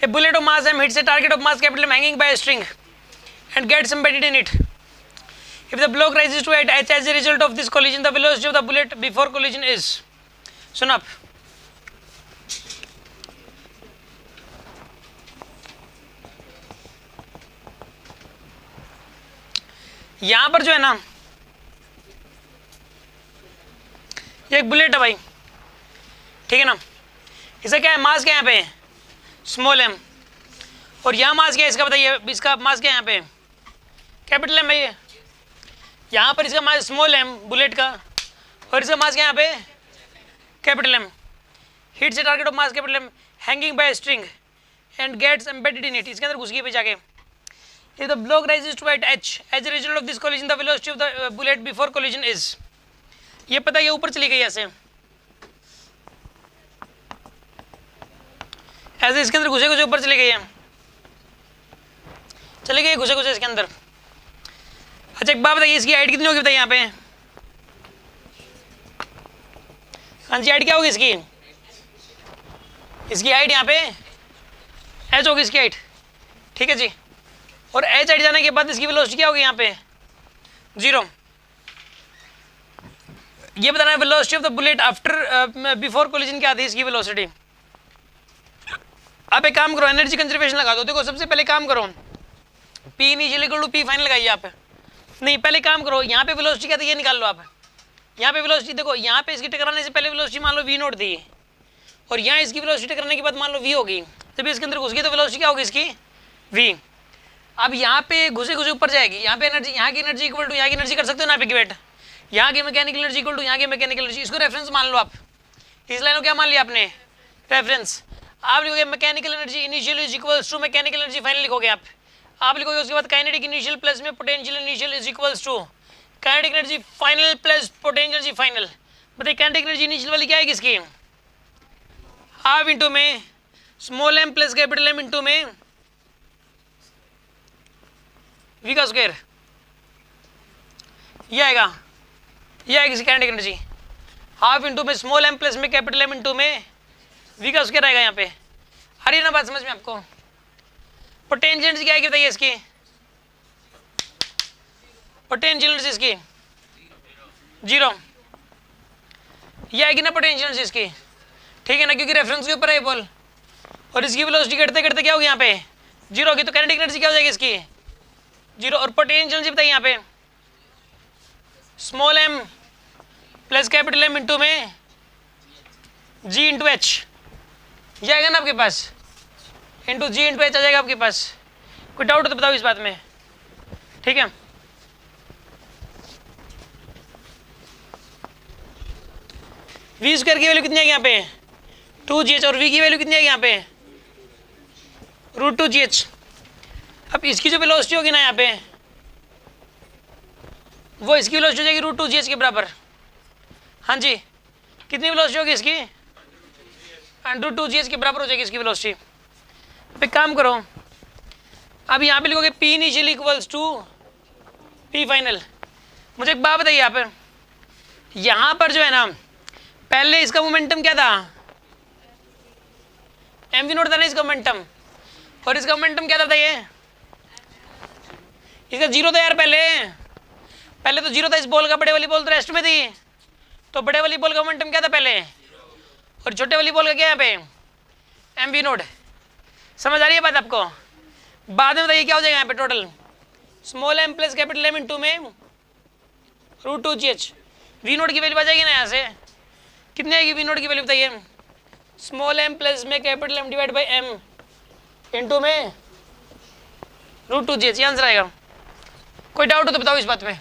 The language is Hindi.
A bullet of mass m hits a target of mass capital M hanging by a string and gets embedded in it. If the block rises to h as a result of this collision, the velocity of the bullet before collision is. सुनो आप, यहां पर जो है ना, ये एक बुलेट है भाई, ठीक है ना, इसका क्या है, मास क्या है यहाँ पे, स्मॉल एम, और यहाँ मास क्या है इसका बताइए, इसका मास क्या है यहाँ पे, कैपिटल एम भाई, यहाँ पर इसका मास स्मॉल एम बुलेट का, और इसका मास क्या है यहाँ पे, capital M. Hits a target of mass capital M hanging by string and gets embedded in it. इसके अंदर घुस गई पे जाके. If the block rises to at h as a result of this collision, the velocity of the bullet before collision is. ये पता है, ये ऊपर चली गई ऐसे, ऐसे इसके अंदर घुसे घुसे ऊपर चली गई है, चली गई घुसे घुसे इसके अंदर. अच्छा एक बात बताइए, इसकी हाइट कितनी होगी बताइए यहाँ पे. हाँ जी, हाइट क्या होगी इसकी, इसकी हाइट यहाँ पे h होगी इसकी हाइट, ठीक है जी. और h हाइट जाने के बाद इसकी वेलोसिटी क्या होगी यहाँ पे, 0. ये बताना है velocity of the bullet after before collision क्या आती है इसकी वेलोसिटी. आप एक काम करो, एनर्जी कंजर्वेशन लगा दो. देखो सबसे पहले काम करो, P initial equal to P final लगाइए आप. नहीं पहले काम करो, यहाँ पे वेलोसिटी क्या थी ये निकाल लो आप. यहाँ पे वेलोसिटी देखो, यहाँ पे इसकी टकराने से पहले वेलोसिटी मान लो v0 थी, और यहाँ इसकी वेलोसिटी टकराने के बाद मान लो v होगी. जब इसके अंदर घुस गई तो वेलोसिटी क्या होगी इसकी, v. अब यहाँ पे घुसे घुसे ऊपर जाएगी, यहाँ पे एनर्जी, यहाँ की एनर्जी इक्वल टू यहाँ की एनर्जी कर सकते हो ना आप इक्वेट, यहाँ की मैकेनिकल एनर्जी इक्वल टू यहाँ की मैकेनिकल एनर्जी. इसको रेफरेंस मान लो आप, इस लाइन को क्या मान लिया आपने, रेफरेंस. आप लिखोगे mechanical energy initial is equals to mechanical energy final लिखोगे आप लिखोगे. उसके बाद काइनेटिक इनिशियल प्लस में potential initial is equals to kinetic energy final plus potential energy final. बताइए काइनेटिक एनर्जी इनिशियल वाली क्या है किसकी, हाफ इंटू में small M plus capital M into में v का स्क्वायर. ये आएगा, ये आएगी इसकी काइनेटिक एनर्जी, हाफ इंटू में स्मॉल एम प्लस में कैपिटल एम इंटू में v का स्क्वायर आएगा यहाँ पे. आ रही है ना बात समझ में आपको. पोटेंशियल एनर्जी क्या आएगी बताइए इसकी, पोटेंशियल एनर्जी इसकी 0. ये आएगी ना पोटेंशियल एनर्जी इसकी, ठीक है ना, क्योंकि रेफरेंस के ऊपर है बॉल, और इसकी वेलोसिटी करते करते क्या होगी यहाँ पे 0 होगी. तो काइनेटिक एनर्जी क्या हो जाएगी इसकी 0. और पोटेंशियल एनर्जी बताइए यहाँ पे small M plus capital M into में g इंटू एच. ये आएगा ना आपके पास, इंटू g इंटू एच आ जाएगा आपके पास. कोई डाउट हो तो बताओ इस बात में, ठीक है. v स्क्वायर की वैल्यू कितनी आएगी यहाँ पे 2gh, और v की वैल्यू कितनी आएगी यहाँ पे √2gh. अब इसकी जो वेलोसिटी होगी ना यहाँ पे, वो इसकी वेलोसिटी हो जाएगी √2gh के बराबर. हाँ जी, कितनी वेलोसिटी होगी इसकी, √2gh के बराबर हो जाएगी इसकी वेलोसिटी. अब एक काम करो, अब यहाँ पे लिखोगे P initial equals to P final. मुझे एक बात बताइए यहाँ पर, यहाँ पर जो है ना पहले इसका मोमेंटम क्या था, mv0 था ना इसका मोमेंटम, और इसका मोमेंटम क्या था बताइए, इसका 0 था यार. पहले तो 0 था इस बॉल का, बड़े वाली बॉल तो रेस्ट में थी, तो बड़े वाली बॉल का मोमेंटम क्या था पहले, और छोटे वाली बॉल का क्या है यहाँ पे mv0. समझ आ रही है बात आपको. बाद में बताइए क्या हो जाएगा यहाँ पे total, small M plus capital M into में √2gh. v0 की वैल्यू आ जाएगी ना यहाँ से, कितनी आएगी v0 की वैल्यू बताइए, स्मॉल एम प्लस में capital M divide by M into में √2gh. ये आंसर आएगा. कोई डाउट हो तो बताओ इस बात में.